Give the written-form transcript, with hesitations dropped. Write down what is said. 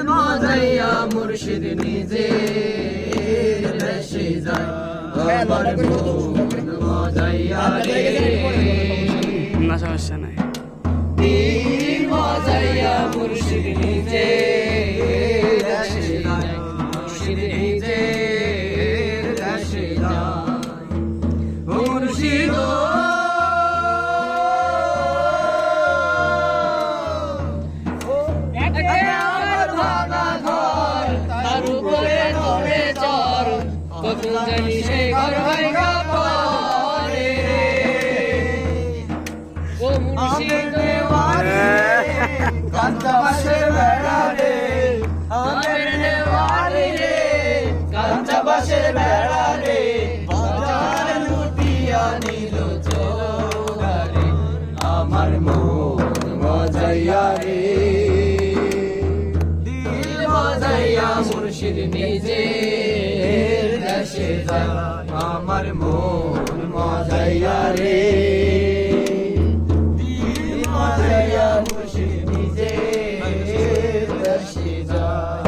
মজাইয়া মুর্শিদ নিজে দেশে যায় আমার মন মজাইয়া রে না সমস্যা নাই মজাইয়া মুর্শিদ নিজে দেশে যায় মুর্শিদ নিজে দেশে যায় মুর্শিদ জানি সে ঘর ভাইগা পরে ও মুর্শিদ ওয়ারে কাঁচা বাসের বেড়া রে আমের নেওয়ারি রে কাঁচা বাসের বেড়া রে বাজার লুটিয়া নিল চোরারে আমার মন মজাইয়া রে দিল মজাইয়া মুর্শিদ নিজে দেশে যায় আমার মন মজাইয়া রে দিল মজাইয়া মুর্শিদ নিজে দেশে যায়।